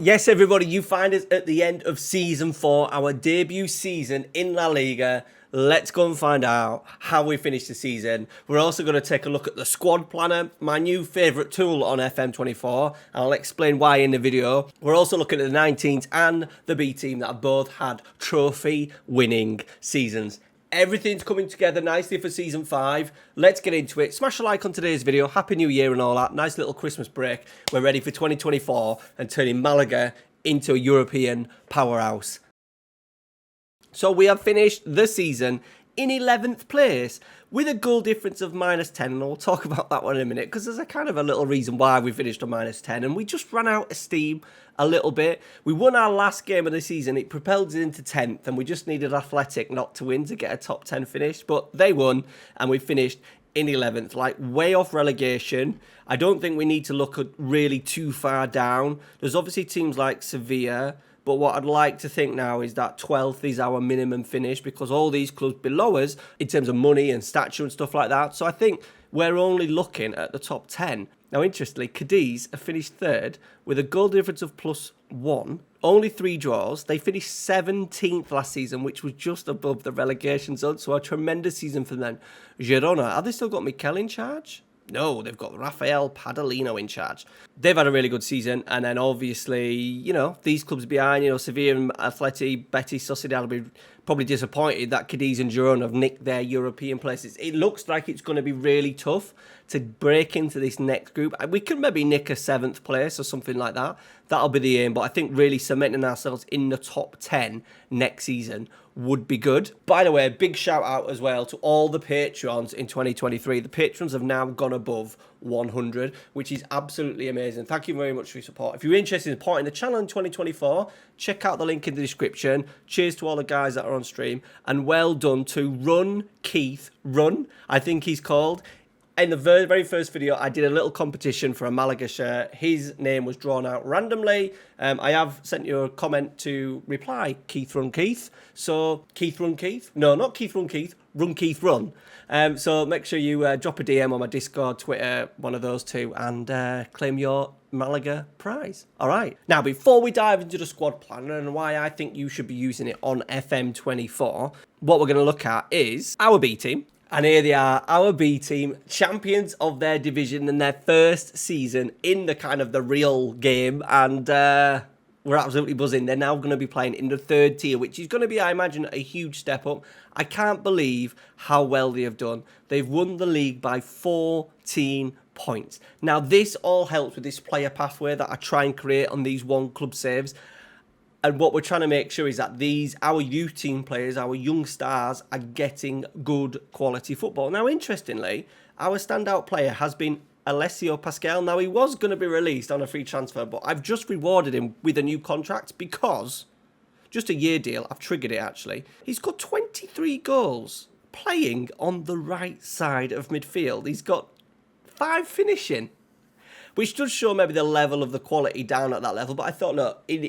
Yes, everybody, you find us at the end of Season 4, our debut season in La Liga. Let's go and find out how we finished the season. We're also going to take a look at the squad planner, my new favourite tool on FM24, and I'll explain why in the video. We're also looking at the 19s and the B team that have both had trophy-winning seasons. Everything's coming together nicely for Season 5. Let's get into it. Smash a like on today's video. Happy New Year and all that. Nice little Christmas break. We're ready for 2024 and turning Malaga into a European powerhouse. So we have finished the season in 11th place with a goal difference of -10, and we'll talk about that one in a minute because there's a kind of a little reason why we finished on -10, and we just ran out of steam a little bit. We won our last game of the season. It propelled us into 10th, and we just needed Athletic not to win to get a top 10 finish, but they won, and we finished in 11th, like way off relegation. I don't think we need to look at really too far down. There's obviously teams like Sevilla, but what I'd like to think now is that 12th is our minimum finish because all these clubs below us, in terms of money and stature and stuff like that. So I think we're only looking at the top 10. Now, interestingly, Cadiz have finished 3rd with a goal difference of +1. Only 3 draws. They finished 17th last season, which was just above the relegation zone. So a tremendous season for them. Girona, have they still got Mikel in charge? No, they've got Rafael Padalino in charge. They've had a really good season. And then obviously, these clubs behind, Sevilla and Atleti, Betis, Sociedad will be probably disappointed that Cadiz and Girona have nicked their European places. It looks like it's going to be really tough to break into this next group. We could maybe nick a 7th place or something like that. That'll be the aim. But I think really cementing ourselves in the top 10 next season would be good. By the way, big shout out as well to all the Patreons in 2023. The patrons have now gone above 100, which is absolutely amazing. Thank you very much for your support. If you're interested in supporting the channel in 2024, check out the link in the description. Cheers to all the guys that are on stream, and well done to Run Keith Run, I think he's called. In the very first video, I did a little competition for a Malaga shirt. His name was drawn out randomly. I have sent you a comment to reply, Keith Run Keith. So, Keith Run Keith? No, not Keith Run Keith. Run Keith Run. So make sure you drop a DM on my Discord, Twitter, one of those two, and claim your Malaga prize. All right. Now, before we dive into the squad planner and why I think you should be using it on FM24, what we're going to look at is our B team. And here they are, our B team, champions of their division in their first season in the kind of the real game. And we're absolutely buzzing. They're now going to be playing in the 3rd tier, which is going to be, I imagine, a huge step up. I can't believe how well they have done. They've won the league by 14 points. Now, this all helps with this player pathway that I try and create on these one club saves. And what we're trying to make sure is that our youth team players, our young stars, are getting good quality football. Now, interestingly, our standout player has been Alessio Pascal. Now, he was going to be released on a free transfer, but I've just rewarded him with a new contract because, just a year deal, I've triggered it actually. He's got 23 goals playing on the right side of midfield. He's got 5 finishing, which does show maybe the level of the quality down at that level. But I thought, no, it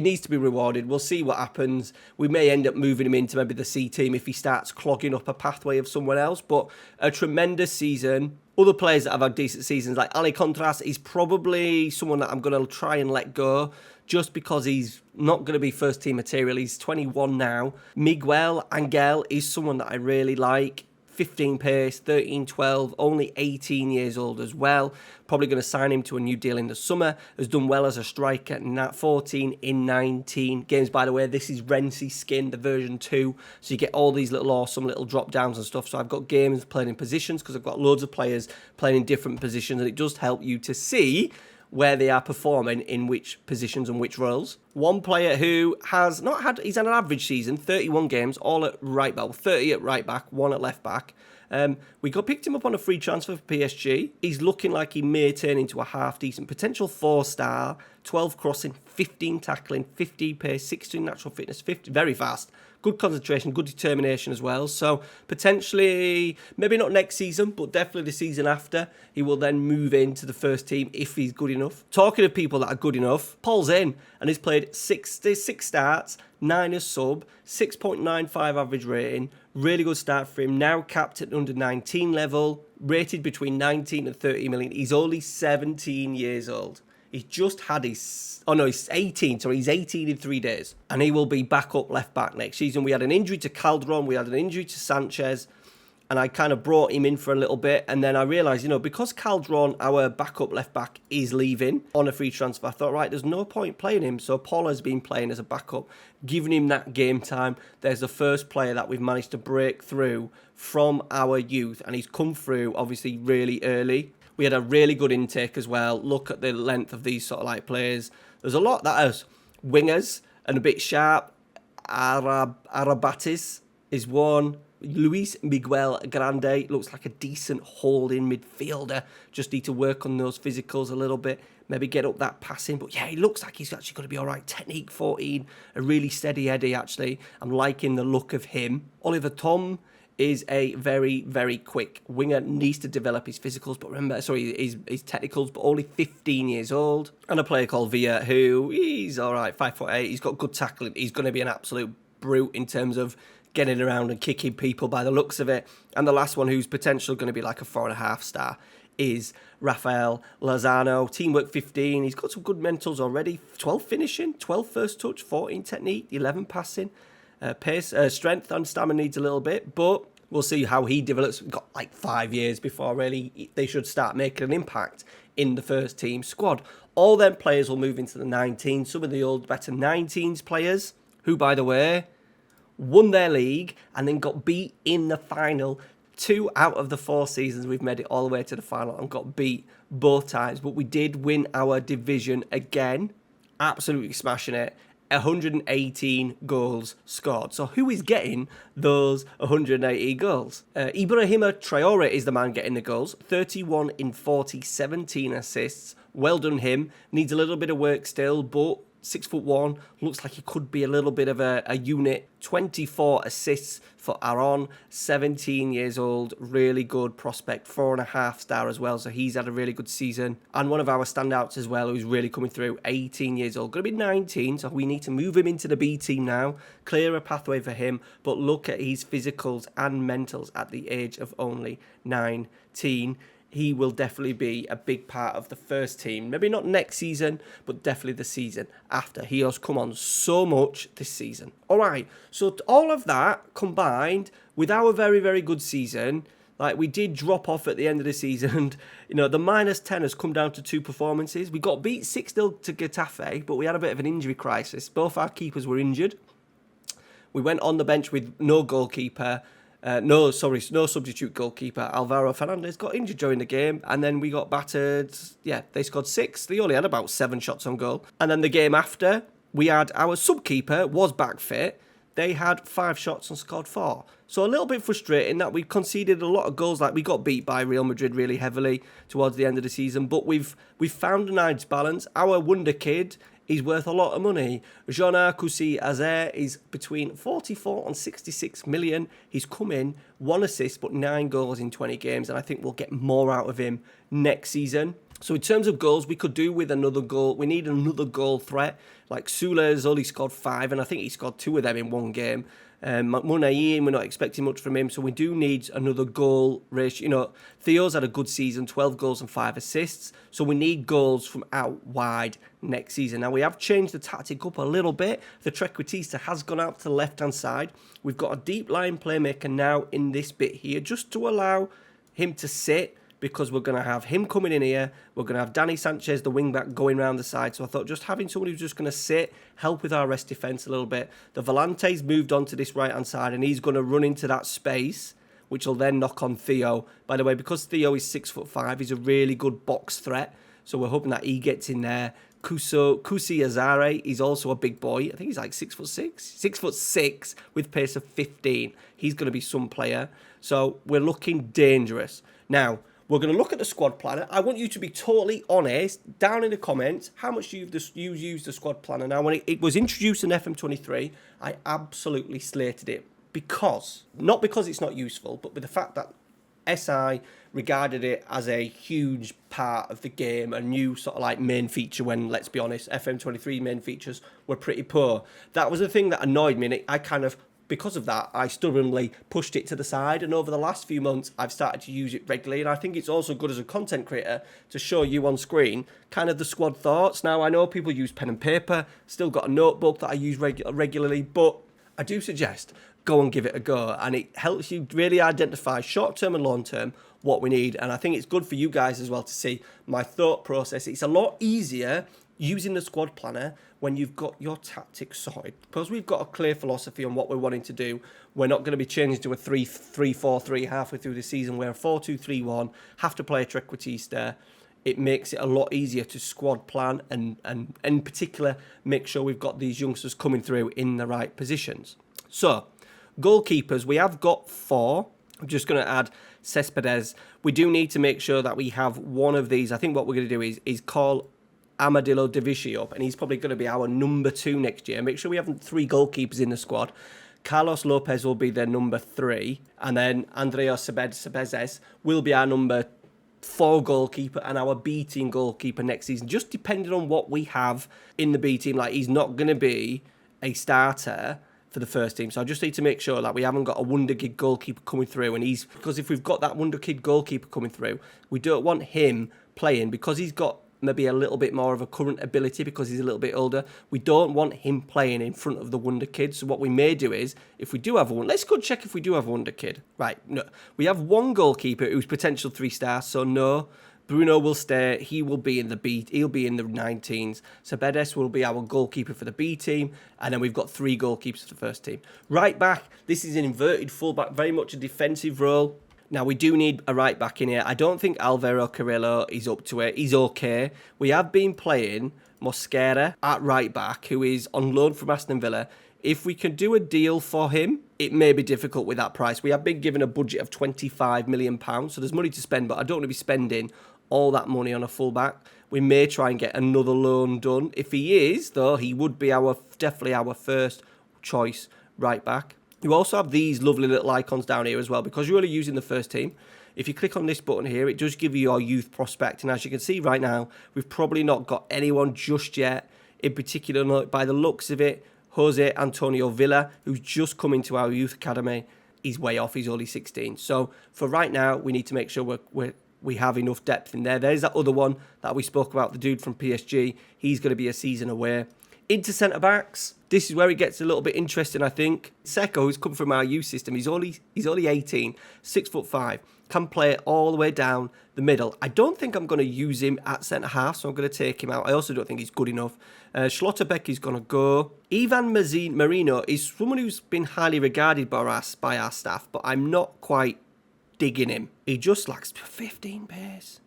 needs to be rewarded. We'll see what happens. We may end up moving him into maybe the C team if he starts clogging up a pathway of someone else. But a tremendous season. Other players that have had decent seasons, like Ali Contras, is probably someone that I'm going to try and let go just because he's not going to be first team material. He's 21 now. Miguel Angel is someone that I really like. 15 pace, 13-12, only 18 years old as well. Probably going to sign him to a new deal in the summer. Has done well as a striker, 14 in 19 games. By the way, this is Renzi skin, the version 2. So you get all these little awesome little drop downs and stuff. So I've got games playing in positions because I've got loads of players playing in different positions. And it does help you to see where they are performing in which positions and which roles. One player who has not had, he's had an average season, 31 games, all at right back, 30 at right back, 1 at left back. Picked him up on a free transfer for PSG. He's looking like he may turn into a half-decent potential 4-star, 12 crossing, 15 tackling, 15 pace, 16 natural fitness, 50, very fast. Good concentration, good determination as well. So potentially, maybe not next season, but definitely the season after, he will then move into the first team if he's good enough. Talking of people that are good enough, Paul's in and he's played 6 starts, 9 as sub, 6.95 average rating. Really good start for him. Now capped at under 19 level, rated between 19 and 30 million. He's only 17 years old. He's just had his, oh no, he's 18, so he's 18 in 3 days. And he will be back up left back next season. We had an injury to Calderon, we had an injury to Sanchez, and I kind of brought him in for a little bit. And then I realised, because Calderon, our backup left back, is leaving on a free transfer, I thought, right, there's no point playing him. So Paul has been playing as a backup, giving him that game time. There's the first player that we've managed to break through from our youth, and he's come through, obviously, really early. We had a really good intake as well. Look at the length of these sort of like players. There's a lot that are wingers and a bit sharp. Arabatis is one. Luis Miguel Grande looks like a decent holding midfielder. Just need to work on those physicals a little bit. Maybe get up that passing. But yeah, he looks like he's actually going to be all right. Technique 14. A really steady Eddie, actually. I'm liking the look of him. Oliver Tom is a very, very quick winger. Needs to develop his physicals, but remember, his technicals, but only 15 years old. And a player called Villa, who he's all right, 5'8". He's got good tackling. He's going to be an absolute brute in terms of getting around and kicking people by the looks of it. And the last one, who's potentially going to be like a 4.5 star, is Rafael Lozano. Teamwork 15. He's got some good mentals already. 12 finishing, 12 first touch, 14 technique, 11 passing. Pace, strength and stamina needs a little bit, but we'll see how he develops. We've got like 5 years before really they should start making an impact in the first team squad. All them players will move into the 19s. Some of the old better 19s players, who by the way, won their league and then got beat in the final. 2 out of the 4 seasons we've made it all the way to the final and got beat both times, but we did win our division again. Absolutely smashing it. 118 goals scored. So who is getting those 180 goals? Ibrahima Traore is the man getting the goals. 31 in 40, 17 assists. Well done him. Needs a little bit of work still, but 6'1", looks like he could be a little bit of a unit. 24 assists for Aaron, 17 years old, really good prospect, 4.5 star as well, so he's had a really good season. And one of our standouts as well, who's really coming through, 18 years old, going to be 19, so we need to move him into the B team now, clear a pathway for him, but look at his physicals and mentals at the age of only 19. He will definitely be a big part of the first team. Maybe not next season, but definitely the season after. He has come on so much this season. All right, so all of that combined with our very, very good season, like we did drop off at the end of the season. And, the -10 has come down to 2 performances. We got beat 6-0 to Getafe, but we had a bit of an injury crisis. Both our keepers were injured. We went on the bench with no goalkeeper. No substitute goalkeeper. Alvaro Fernandez got injured during the game, and then we got battered. Yeah, they scored 6. They only had about 7 shots on goal. And then the game after, we had our sub-keeper was back fit. They had 5 shots and scored 4. So a little bit frustrating that we conceded a lot of goals. Like we got beat by Real Madrid really heavily towards the end of the season, but we've found a nice balance. Our wonder kid, he's worth a lot of money. Jona Kusi Azer is between 44 and 66 million. He's come in, 1 assist, but 9 goals in 20 games. And I think we'll get more out of him next season. So in terms of goals, we could do with another goal. We need another goal threat. Like Sula's only scored 5, and I think he scored 2 of them in 1 game. Munayin, we're not expecting much from him, so we do need another goal ratio. Theo's had a good season, 12 goals and 5 assists, so we need goals from out wide next season. Now, we have changed the tactic up a little bit. The Trequartista has gone out to the left-hand side. We've got a deep-line playmaker now in this bit here, just to allow him to sit, because we're going to have him coming in here. We're going to have Danny Sanchez, the wing-back, going round the side. So I thought just having somebody who's just going to sit, help with our rest defence a little bit. The Volante's moved on to this right-hand side, and he's going to run into that space, which will then knock on Theo. By the way, because Theo is 6'5", he's a really good box threat. So we're hoping that he gets in there. Kusi Azare is also a big boy. I think he's like 6'6", 6'6", with pace of 15. He's going to be some player. So we're looking dangerous. Now, we're going to look at the squad planner. I want you to be totally honest down in the comments how much you used the squad planner. Now, when it was introduced in FM23, I absolutely slated it not because it's not useful, but with the fact that SI regarded it as a huge part of the game, a new sort of like main feature when, let's be honest, FM23 main features were pretty poor. That was the thing that annoyed me, and I kind of because of that, I stubbornly pushed it to the side. And over the last few months, I've started to use it regularly. And I think it's also good as a content creator to show you on screen kind of the squad thoughts. Now, I know people use pen and paper, still got a notebook that I use regularly, but I do suggest go and give it a go. And it helps you really identify short-term and long-term what we need. And I think it's good for you guys as well to see my thought process. It's a lot easier using the squad planner when you've got your tactics sorted, because we've got a clear philosophy on what we're wanting to do. We're not going to be changing to a 3-4-3 halfway through the season. We're a 4-2-3-1, have to play a Treq. It makes it a lot easier to squad plan and in particular make sure we've got these youngsters coming through in the right positions. So goalkeepers, we have got 4. I'm just going to add Cespedes. We do need to make sure that we have one of these. I think what we're going to do is call Amadillo Divici up, and he's probably going to be our number 2 next year. Make sure we have 3 goalkeepers in the squad. Carlos Lopez will be their number 3, and then Andrea Cebezes will be our number 4 goalkeeper and our B team goalkeeper next season, just depending on what we have in the B team. Like, he's not going to be a starter for the first team, so I just need to make sure that we haven't got a wonder kid goalkeeper coming through, and because if we've got that wonder kid goalkeeper coming through, we don't want him playing because he's got maybe a little bit more of a current ability because he's a little bit older. We don't want him playing in front of the wonder kid. So what we may do is, if we do have one, let's go check if we do have a wonder kid. Right, no, we have one goalkeeper who's potential 3 stars, so no, Bruno will stay. He will be in the B. He'll be in the 19s. Cebedes will be our goalkeeper for the B team, and then we've got 3 goalkeepers for the first team. Right back, this is an inverted fullback, very much a defensive role. Now, we do need a right back in here. I don't think Alvaro Carrillo is up to it. He's okay. We have been playing Mosquera at right back, who is on loan from Aston Villa. If we can do a deal for him, it may be difficult with that price. We have been given a budget of £25 million, so there's money to spend, but I don't want to be spending all that money on a fullback. We may try and get another loan done. If he is, though, he would be definitely our first choice right back. You also have these lovely little icons down here as well, because you're only using the first team. If you click on this button here, it does give you your youth prospect. And as you can see right now, we've probably not got anyone just yet. In particular, by the looks of it, Jose Antonio Villa, who's just come into our youth academy, he's way off. He's only 16. So for right now, we need to make sure we have enough depth in there. There's that other one that we spoke about, the dude from PSG. He's going to be a season away. Into centre-backs, this is where it gets a little bit interesting, I think. Seco, who's come from our youth system, he's only 18, 6'5", can play all the way down the middle. I don't think I'm going to use him at centre-half, so I'm going to take him out. I also don't think he's good enough. Schlotterbeck is going to go. Ivan Marino is someone who's been highly regarded by our staff, but I'm not quite digging him. He just lacks 15 pace.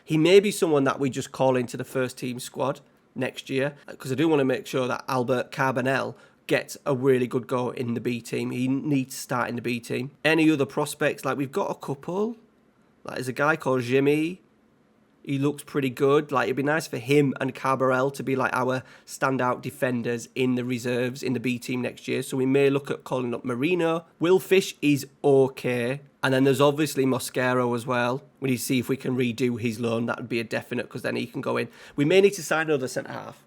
He may be someone that we just call into the first team squad next year, because I do want to make sure that Albert Carbonell gets a really good go in the B team. He needs to start in the B team. Any other prospects? Like, we've got a couple. Like, there's a guy called Jimmy. He looks pretty good. Like, it'd be nice for him and Cabral to be like our standout defenders in the reserves in the B team next year. So we may look at calling up Marino. Will Fish is okay. And then there's obviously Mosquero as well. We need to see if we can redo his loan. That would be a definite, because then he can go in. We may need to sign another centre-half.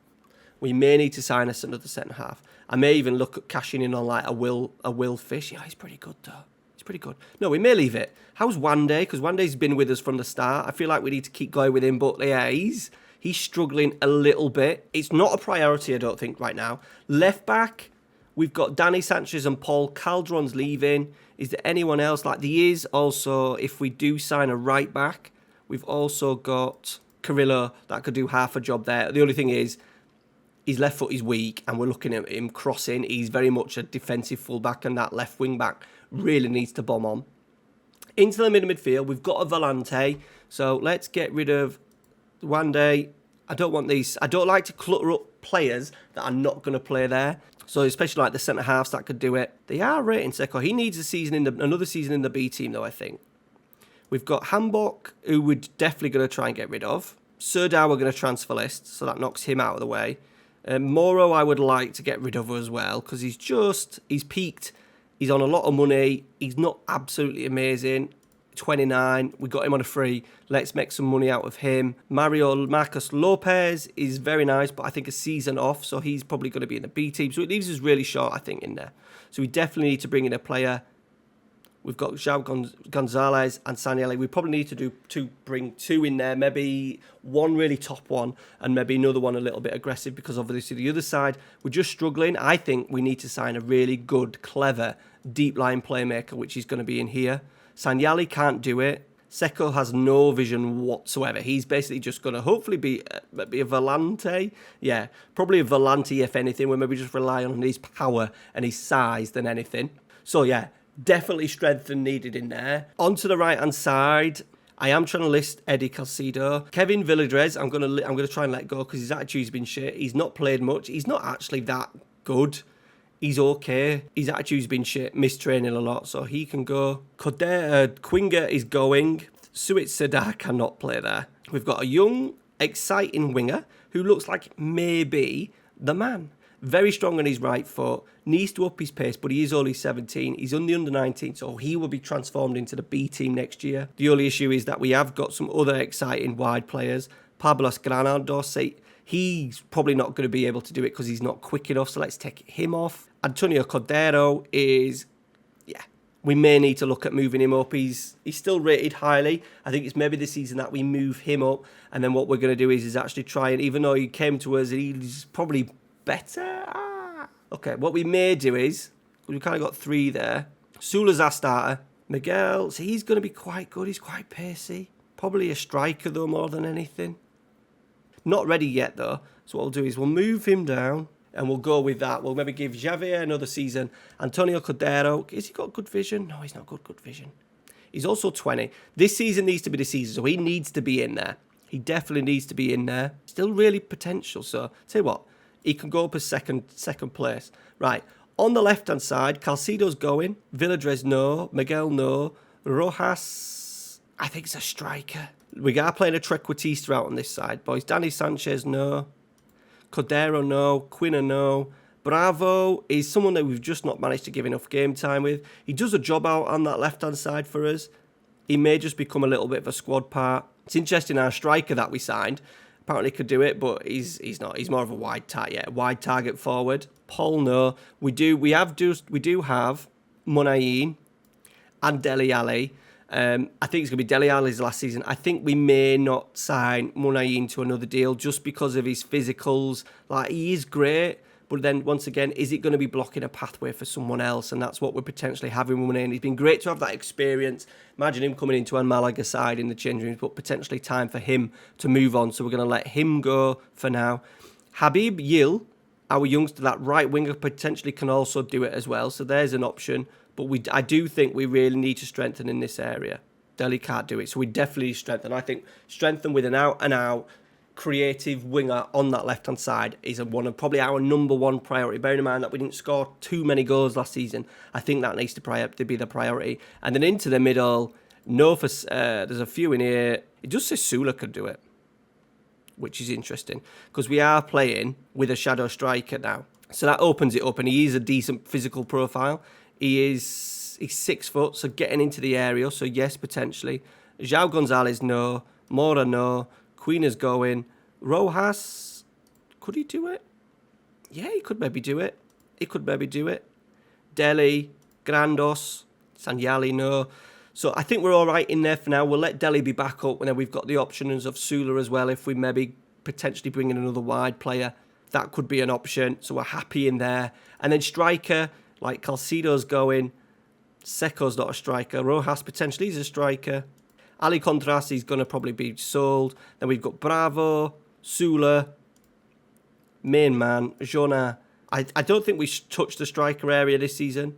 We may need to sign another centre-half. I may even look at cashing in on like a Will Fish. Yeah, he's pretty good though. He's pretty good. No, we may leave it. How's Wande? Because Wande's been with us from the start. I feel like we need to keep going with him. But yeah, he's struggling a little bit. It's not a priority, I don't think, right now. Left back, we've got Danny Sanchez and Paul Calderon's leaving. Is there anyone else? Like, there is also, if we do sign a right back, we've also got Carrillo that could do half a job there. The only thing is, his left foot is weak, and we're looking at him crossing. He's very much a defensive fullback, and that left wing back really needs to bomb on. Into the middle midfield, we've got a Volante, so let's get rid of Wande. I don't want these. I don't like to clutter up players that are not going to play there. So especially like the centre-halves that could do it. They are rating Seco. He needs another season in the B team, though, I think. We've got Hamburg, who we're definitely going to try and get rid of. Serdar we're going to transfer list, so that knocks him out of the way. Moro I would like to get rid of as well, because he's peaked. He's on a lot of money. He's not absolutely amazing. 29. We got him on a free. Let's make some money out of him. Marcos Lopez is very nice, but I think a season off, so he's probably going to be in the B team. So it leaves us really short, I think, in there. So we definitely need to bring in a player. We've got João Gonzalez and Sanelli. We probably need to bring 2 in there, maybe one really top one and maybe another one a little bit aggressive, because obviously the other side, we're just struggling. I think we need to sign a really good, clever, deep line playmaker, which is going to be in here. Sanelli can't do it. Seco has no vision whatsoever. He's basically just going to hopefully be a volante. Yeah, probably a volante if anything. We're maybe just relying on his power and his size than anything. So yeah, definitely strength needed in there. Onto the right hand side, I am trying to list Eddie Calcido. Kevin Villadres, I'm gonna try and let go because his attitude's been shit. He's not played much. He's not actually that good. He's okay. His attitude's been shit. Missed training a lot, so he can go. Quinga is going. Suit Sadar cannot play there. We've got a young, exciting winger who looks like maybe the man. Very strong on his right foot, needs to up his pace, but he is only 17. He's on the under-19, so he will be transformed into the B team next year. The only issue is that we have got some other exciting wide players. Pablos Granados, he's probably not going to be able to do it because he's not quick enough, so let's take him off. Antonio Cordero is, yeah, we may need to look at moving him up. He's still rated highly. I think it's maybe the season that we move him up, and then what we're going to do is actually try and, even though he came to us, he's probably better. Okay, what we may do is, we've kind of got 3 there. Sula's our starter. Miguel, so he's going to be quite good. He's quite pacey. Probably a striker, though, more than anything. Not ready yet, though. So what we'll do is we'll move him down, and we'll go with that. We'll maybe give Javier another season. Antonio Cordero, has he got good vision? No, he's not got good vision. He's also 20. This season needs to be the season, so he needs to be in there. He definitely needs to be in there. Still really potential, so tell you what. He can go up as second place. Right. On the left-hand side, Calcido's going. Villadres, no. Miguel, no. Rojas, I think it's a striker. We are playing a Trequartista out on this side, boys. Danny Sanchez, no. Cordero, no. Quina, no. Bravo is someone that we've just not managed to give enough game time with. He does a job out on that left-hand side for us. He may just become a little bit of a squad part. It's interesting, our striker that we signed apparently could do it, but he's not. He's more of a wide target forward. Paul, no. We do have Munayin and Dele Alli. I think it's going to be Dele Alli's last season. I think we may not sign Munayin to another deal just because of his physicals. Like, he is great, but then once again, is it going to be blocking a pathway for someone else? And that's what we're potentially having with Munayin. He's been great to have that experience. Imagine him coming into a Malaga side in the change rooms, but potentially time for him to move on. So we're going to let him go for now. Habib Yil, our youngster, that right winger, potentially can also do it as well. So there's an option. But I do think we really need to strengthen in this area. Dele can't do it. So we definitely strengthen. I think strengthen with an out-and-out creative winger on that left-hand side is one of probably our number one priority. Bearing in mind that we didn't score too many goals last season, I think that needs to be the priority. And then into the middle, there's a few in here. It just says Sula could do it, which is interesting because we are playing with a shadow striker now. So that opens it up, and he is a decent physical profile. He's 6 foot, so getting into the area, so yes, potentially. João Gonzalez, no. Mora, no. Queen is going. Rojas, could he do it? Yeah, he could maybe do it. Dele, Grandos, Sanelli, no. So I think we're all right in there for now. We'll let Dele be back up, and then we've got the options of Sula as well. If we maybe potentially bring in another wide player, that could be an option. So we're happy in there. And then striker, like Calcido's going. Seco's not a striker. Rojas potentially is a striker. Ali Contras is going to probably be sold. Then we've got Bravo, Sula, main man, Jonah. I don't think we touched the striker area this season.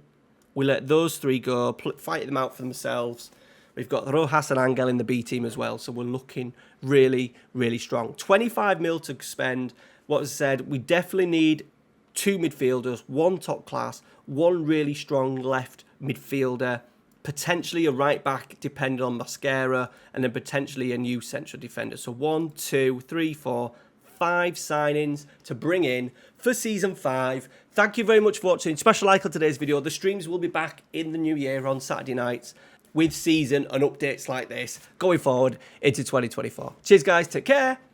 We let those 3 go, fight them out for themselves. We've got Rojas and Angel in the B team as well, so we're looking really, really strong. 25 mil to spend. What was said, we definitely need 2 midfielders, 1 top class, 1 really strong left midfielder, potentially a right back depending on Mascara, and then potentially a new central defender. So 1, 2, 3, 4, 5 signings to bring in for Season 5. Thank you very much for watching. Special like on today's video. The streams will be back in the new year on Saturday nights. with season and updates like this going forward into 2024. Cheers, guys. Take care.